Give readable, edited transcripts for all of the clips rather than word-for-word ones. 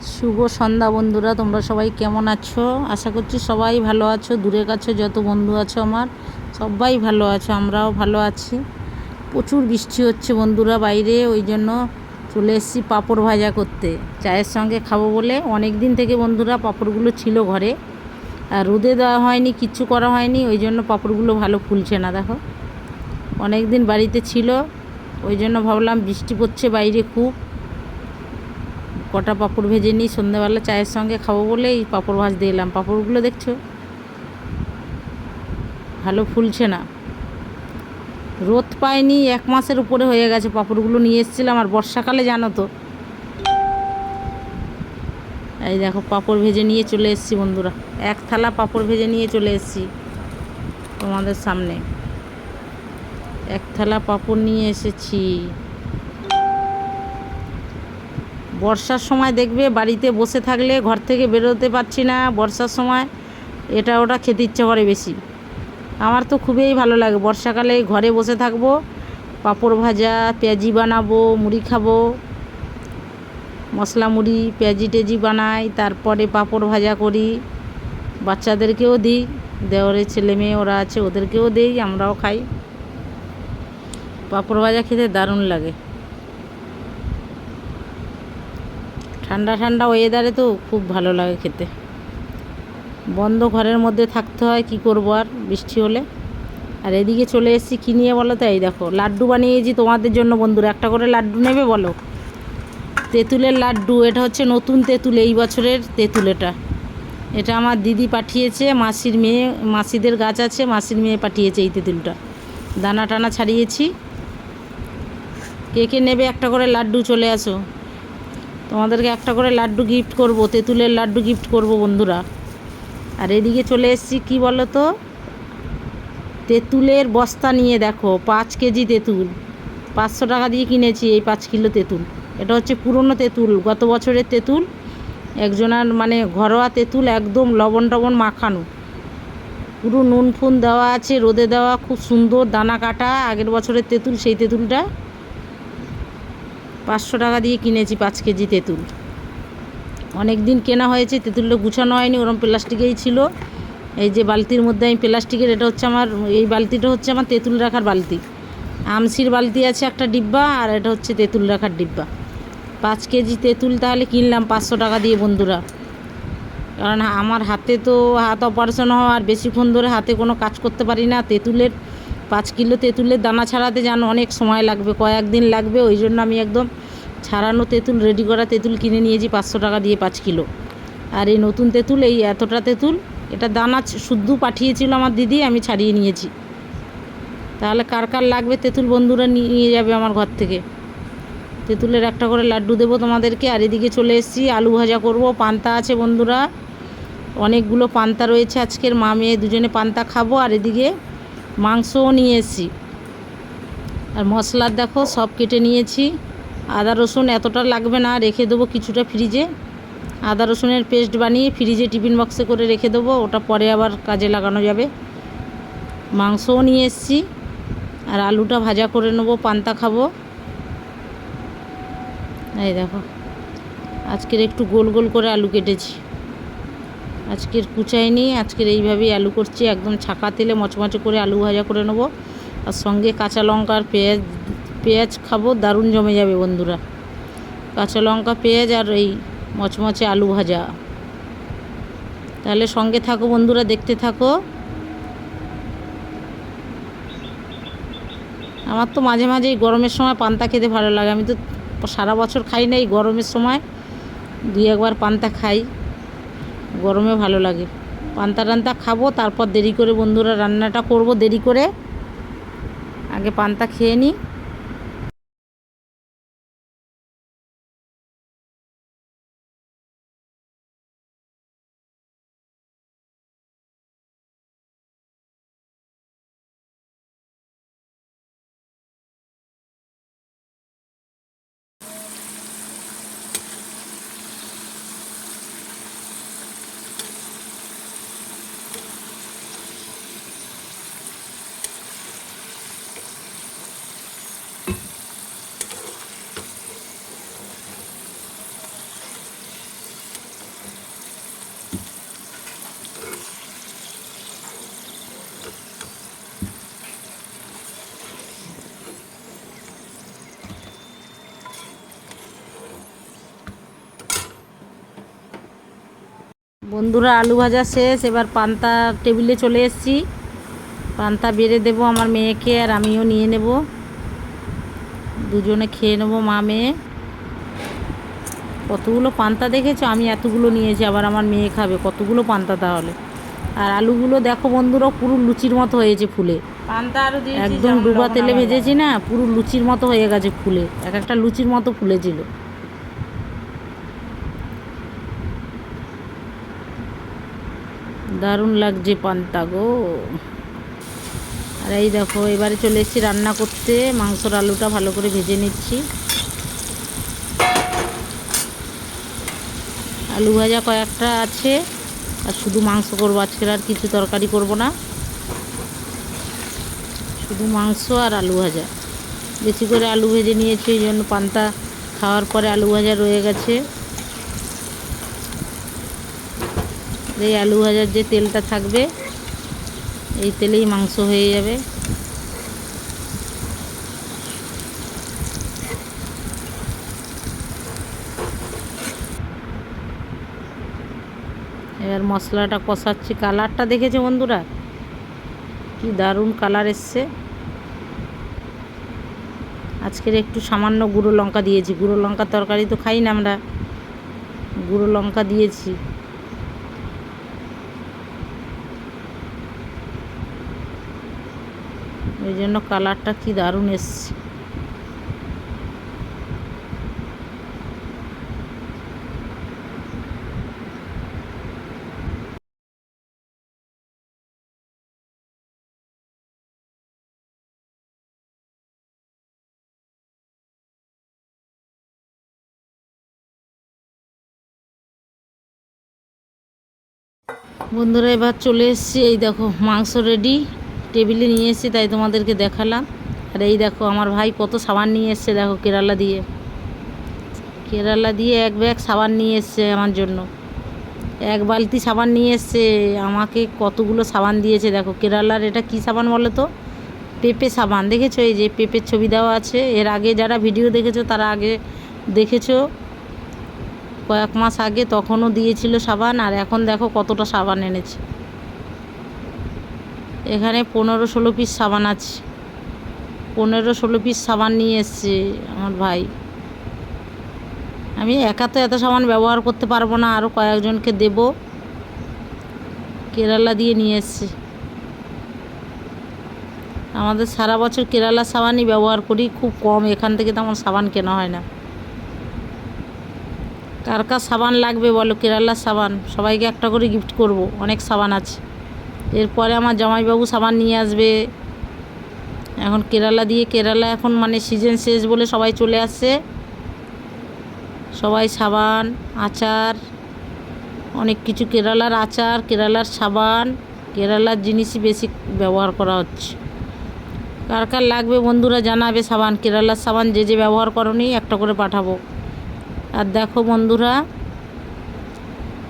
শুভ সন্ধ্যা বন্ধুরা, তোমরা সবাই কেমন আছো? আশা করছি সবাই ভালো আছো। দূরের কাছে যত বন্ধু আছো আমার, সবাই ভালো আছো, আমরাও ভালো আছি। প্রচুর বৃষ্টি হচ্ছে বন্ধুরা বাইরে, ওই জন্য চলে এসেছি পাঁপড় ভাজা করতে, চায়ের সঙ্গে খাবো বলে। অনেক দিন থেকে বন্ধুরা পাঁপড়গুলো ছিল ঘরে, আর রোদে দেওয়া হয়নি, কিচ্ছু করা হয়নি, ওই জন্য পাঁপড়গুলো ভালো ফুলছে না। দেখো, অনেক দিন বাড়িতে ছিল, ওই জন্য ভাবলাম বৃষ্টি পড়ছে বাইরে খুব, কটা পাঁপড় ভেজে নিই, সন্ধ্যাবেলা চায়ের সঙ্গে খাবো বলে এই পাঁপড় ভাজতে এলাম। পাঁপড়গুলো দেখছো ভালো ফুলছে না, রোদ পায়নি, 1 মাসের উপরে হয়ে গেছে। পাঁপড়গুলো নিয়ে এসেছিলাম, আর বর্ষাকালে জানো তো। এই দেখো পাঁপড় ভেজে নিয়ে চলে এসেছি বন্ধুরা, 1 থালা পাঁপড় ভেজে নিয়ে চলে এসেছি তোমাদের সামনে। 1 থালা পাঁপড় নিয়ে এসেছি। বর্ষার সময় দেখবে বাড়িতে বসে থাকলে, ঘর থেকে বেরোতে পারছি না, বর্ষার সময় এটা ওটা খেতে ইচ্ছে করে বেশি। আমার তো খুবই ভালো লাগে বর্ষাকালে ঘরে বসে থাকবো, পাঁপড় ভাজা, পেঁয়াজি বানাবো, মুড়ি খাবো, মশলা মুড়ি পেঁয়াজি টেজি বানাই, তারপরে পাঁপড় ভাজা করি, বাচ্চাদেরকেও দিই, দেওরের ছেলে মেয়ে ওরা আছে ওদেরকেও দিই, আমরাও খাই। পাঁপড় ভাজা খেতে দারুণ লাগে, ঠান্ডা ঠান্ডা ওয়েদারে তো খুব ভালো লাগে খেতে। বন্ধ ঘরের মধ্যে থাকতে হয়, কি করবো আর বৃষ্টি হলে। আর এদিকে চলে এসেছি কী নিয়ে বলো তো? এই দেখো লাড্ডু বানিয়েছি তোমাদের জন্য বন্ধুরা। একটা করে লাড্ডু নেবে বলো? তেঁতুলের লাড্ডু, এটা হচ্ছে নতুন তেঁতুল, এই বছরের তেঁতুল। এটা আমার দিদি পাঠিয়েছে, মাসির মেয়ে, মাসিদের গাছ আছে, মাসির মেয়ে পাঠিয়েছে এই তেঁতুলটা। দানা টানা ছাড়িয়েছি। কে কে নেবে একটা করে লাড্ডু? চলে আসো, তোমাদেরকে একটা করে লাড্ডু গিফট করব, তেঁতুলের লাড্ডু গিফট করব বন্ধুরা। আর এদিকে চলে এসেছি কী বলো তো, তেঁতুলের বস্তা নিয়ে। দেখো 5 কেজি তেঁতুল, 500 টাকা দিয়ে কিনেছি এই 5 কিলো তেঁতুল। এটা হচ্ছে পুরনো তেঁতুল, গত বছরের তেঁতুল, একজনার মানে ঘরোয়া তেঁতুল, একদম লবণ টবণ মাখানো, পুরো নুন ফুন দেওয়া আছে, রোদে দেওয়া, খুব সুন্দর, দানা কাটা, আগের বছরের তেঁতুল। সেই তেঁতুলটা 500 টাকা দিয়ে কিনেছি, 5 কেজি তেঁতুল। অনেক দিন কেনা হয়েছে, তেঁতুলটা গুছানো হয়নি, ওরম প্লাস্টিকেই ছিল। এই যে বালতির মধ্যে আমি প্লাস্টিকের, এটা হচ্ছে আমার, এই বালতিটা হচ্ছে আমার তেঁতুল রাখার বালতি। আমসির বালতি আছে একটা ডিব্বা, আর এটা হচ্ছে তেঁতুল রাখার ডিব্বা। 5 কেজি তেঁতুল তাহলে কিনলাম 500 টাকা দিয়ে বন্ধুরা। কারণ আমার হাতে তো হাত অপারেশন হওয়া, আর বেশিক্ষণ ধরে হাতে কোনো কাজ করতে পারি না। তেঁতুলের 5 কিলো তেঁতুলের দানা ছাড়াতে জানো অনেক সময় লাগবে, কয়েকদিন লাগবে। ওই জন্য আমি একদম ছাড়ানো তেঁতুল, রেডি করা তেঁতুল কিনে নিয়েছি 500 টাকা দিয়ে 5 কিলো। আর এই নতুন তেঁতুল, এই এতটা তেঁতুল, এটা দানা শুদ্ধ পাঠিয়েছিল আমার দিদি, আমি ছাড়িয়ে নিয়েছি। তাহলে কার কার লাগবে তেঁতুল বন্ধুরা নিয়ে যাবে আমার ঘর থেকে। তেঁতুলের একটা করে লাড্ডু দেবো তোমাদেরকে। আর এদিকে চলে এসেছি আলু ভাজা করব, পান্তা আছে বন্ধুরা, অনেকগুলো পান্তা রয়েছে আজকের, মা মেয়ে দুজনে পান্তা খাবো। আর এদিকে মাংসও নিয়ে এসেছি। আর মশলার দেখো সব কেটে নিয়েছি। আদা রসুন এতটা লাগবে না, রেখে দেবো কিছুটা ফ্রিজে। আদা রসুনের পেস্ট বানিয়ে ফ্রিজে টিফিন বক্সে করে রেখে দেবো, ওটা পরে আবার কাজে লাগানো যাবে। মাংসও নিয়ে এসেছি, আর আলুটা ভাজা করে নেবো, পান্তা খাবো। এই দেখো আজকের একটু গোল গোল করে আলু কেটেছি, আজকের কুচাইনি, আজকের এইভাবেই আলু করছি, একদম ছাকা তেলে মচমচে করে আলু ভাজা করে নেবো। আর সঙ্গে কাঁচা লঙ্কা আর পেঁয়াজ খাবো, দারুণ জমে যাবে বন্ধুরা। কাঁচা লঙ্কা, পেঁয়াজ আর এই মচমচে আলু ভাজা। তাহলে সঙ্গে থাকো বন্ধুরা, দেখতে থাকো। আমার তো মাঝে মাঝে এই গরমের সময় পান্তা খেতে ভালো লাগে। আমি তো সারা বছর খাই না, এই গরমের সময় 2-1বার পান্তা খাই, গরমে ভালো লাগে। পান্তা টান্তা খাবো, তারপর দেরি করে বন্ধুরা রান্নাটা করব, দেরি করে। আগে পান্তা খেয়ে নিই। বন্ধুরা আলু ভাজা শেষ, এবার পান্তা টেবিলে চলে এসেছি। পান্তা বেড়ে দেবো আমার মেয়েকে, আর আমিও নিয়ে নেব, দুজনে খেয়ে নেবো মা মেয়ে। কতগুলো পান্তা দেখেছো, আমি এতগুলো নিয়েছি, আবার আমার মেয়ে খাবে, কতগুলো পান্তা তাহলে। আর আলুগুলো দেখো বন্ধুরা পুরো লুচির মতো হয়েছে ফুলে, পান্তা আরও দিয়েছি, একদম ডুবা তেলে ভেজেছি না, পুরো লুচির মতো হয়ে গেছে ফুলে, এক একটা লুচির মতো ফুলেছিল। দারুণ লাগছে পান্তা গো। আর এই দেখো এবারে চলে এসেছি রান্না করতে, মাংসর আলুটা ভালো করে ভেজে নিচ্ছি। আলু ভাজা কয়েকটা আছে, আর শুধু মাংস করবো আজকের, আর কিছু তরকারি করব না, শুধু মাংস আর আলু ভাজা। বেশি করে আলু ভেজে নিয়েছি, এই জন্য পান্তা খাওয়ার পরে আলু ভাজা রয়ে গেছে। এই আলু ভাজার যে তেলটা থাকবে, এই তেলেই মাংস হয়ে যাবে। এবার মশলাটা কষাচ্ছি। কালারটা দেখেছো বন্ধুরা, কি দারুণ কালার এসছে। আজকের একটু সামান্য গুঁড়ো লঙ্কা দিয়েছি, গুঁড়ো লঙ্কার তরকারি তো খাই না আমরা, গুঁড়ো লঙ্কা দিয়েছি। ওই জন্য কালারটা কি দারুণ এসছে। বন্ধুরা এবার চলে এসেছি, এই দেখো মাংস রেডি, টেবিলে নিয়ে এসেছি, তাই তোমাদেরকে দেখালাম। আর এই দেখো আমার ভাই কত সাবান নিয়ে এসছে, দেখো কেরালা দিয়ে এক ব্যাগ সাবান নিয়ে এসছে আমার জন্য, এক বালতি সাবান নিয়ে এসছে, আমাকে কতগুলো সাবান দিয়েছে। দেখো কেরালার এটা কি সাবান বলো তো, পেঁপে সাবান। দেখেছো, এই যে পেঁপের ছবি দেওয়া আছে, এর আগে যারা ভিডিও দেখেছো তারা আগে দেখেছো, কয়েক মাস আগে তখনও দিয়েছিল সাবান, আর এখন দেখো কতটা সাবান এনেছে। এখানে 15-16 পিস সাবান আছে, 15-16 পিস সাবান নিয়ে এসছে আমার ভাই। আমি একা তো এত সাবান ব্যবহার করতে পারবো না, আরও কয়েকজনকে দেব। কেরালা দিয়ে নিয়ে এসছে। আমাদের সারা বছর কেরালার সাবানই ব্যবহার করি, খুব কম, এখান থেকে তেমন সাবান কেনা হয় না। কার কার সাবান লাগবে বলো, কেরালার সাবান, সবাইকে একটা করে গিফট করব, অনেক সাবান আছে। এরপরে আমার জামাইবাবু সাবান নিয়ে আসবে। এখন কেরালা এখন মানে সিজন শেষ বলে সবাই চলে আসছে, সবাই সাবান, আচার, অনেক কিছু, কেরালার আচার, কেরালার সাবান, কেরালার জিনিসই বেশি ব্যবহার করা হচ্ছে। কার কার লাগবে বন্ধুরা জানাবে সাবান, কেরালার সাবান যে যে ব্যবহার করনি একটা করে পাঠাবো। আর দেখো বন্ধুরা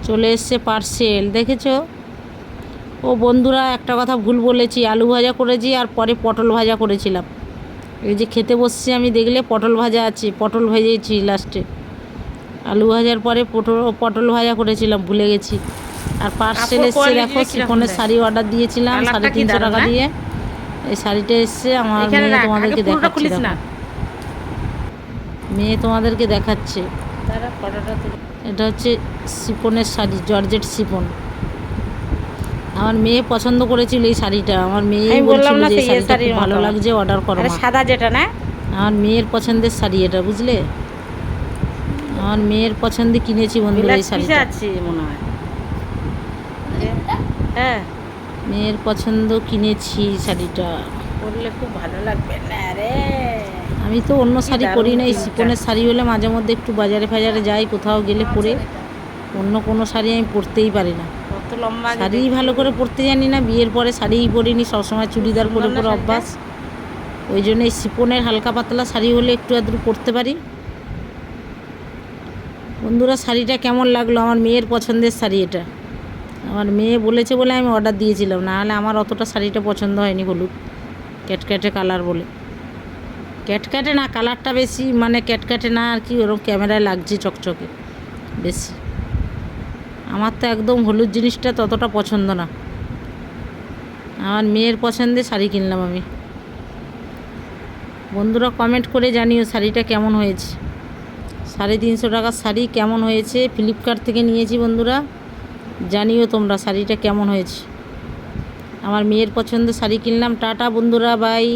চলে এসছে পার্সেল, দেখেছো। ও বন্ধুরা একটা কথা ভুল বলেছি, আলু ভাজা করেছি আর পরে পটল ভাজা করেছিলাম। এই যে খেতে বসছি আমি, দেখলে পটল ভাজা আছে, পটল ভেজেছি লাস্টে, আলু ভাজার পরে পটল ভাজা করেছিলাম, ভুলে গেছি। আর পার্সেল এসছে দেখো, শিফনের শাড়ি অর্ডার দিয়েছিলাম 350 টাকা দিয়ে, এই শাড়িটা এসছে আমার মেয়ে, তোমাদেরকে দেখাচ্ছি, মেয়ে তোমাদেরকে দেখাচ্ছে। এটা হচ্ছে শিফনের শাড়ি, জর্জেট শিফন। আমার মেয়ে পছন্দ করেছিল এই শাড়িটা, আমার মেয়ে বলছিল যে এই শাড়িটা খুব ভালো লাগছে, অর্ডার করো। সাদা যেটা না, আমার মেয়ের পছন্দের শাড়ি এটা, বুঝলে, আমার মেয়ের পছন্দে কিনেছি বন্ধুরা এই শাড়িটা, আছে মনে হয়, হ্যাঁ মেয়ের পছন্দ কিনেছি শাড়িটা, পরলে খুব ভালো লাগবে না রে। আমি তো অন্য শাড়ি পরি না, এই শিফনের শাড়ি হলে মাঝে মধ্যে একটু বাজারে ফাজারে যাই, কোথাও গেলে পরে, অন্য কোনো শাড়ি আমি পরতেই পারি না, শাড়ি ভালো করে পরতে জানি না, বিয়ের পরে শাড়িই পরিনি, সবসময় চুড়িদার পরে পরে অভ্যাস, ওই জন্য এই শিফনের হালকা পাতলা শাড়ি হলে একটু আধটু পরতে পারি। বন্ধুরা শাড়িটা কেমন লাগলো, আমার মেয়ের পছন্দের শাড়ি এটা, আমার মেয়ে বলেছে বলে আমি অর্ডার দিয়েছিলাম, নাহলে আমার অতটা শাড়িটা পছন্দ হয়নি, হলুদ ক্যাটক্যাটে কালার বলে, ক্যাটক্যাটে না, কালারটা বেশি মানে ক্যাটক্যাটে না আর কি, ওরকম ক্যামেরায় লাগছে চকচকে বেশি। আমার তো একদম হলুদ জিনিসটা ততটা পছন্দ না। আমার মেয়ের পছন্দে শাড়ি কিনলাম আমি। বন্ধুরা কমেন্ট করে জানিও শাড়িটা কেমন হয়েছে। 350 টাকার শাড়ি কেমন হয়েছে, ফ্লিপকার্ট থেকে নিয়েছি বন্ধুরা। জানিও তোমরা শাড়িটা কেমন হয়েছে। আমার মেয়ের পছন্দের শাড়ি কিনলাম। টাটা বন্ধুরা, বাই।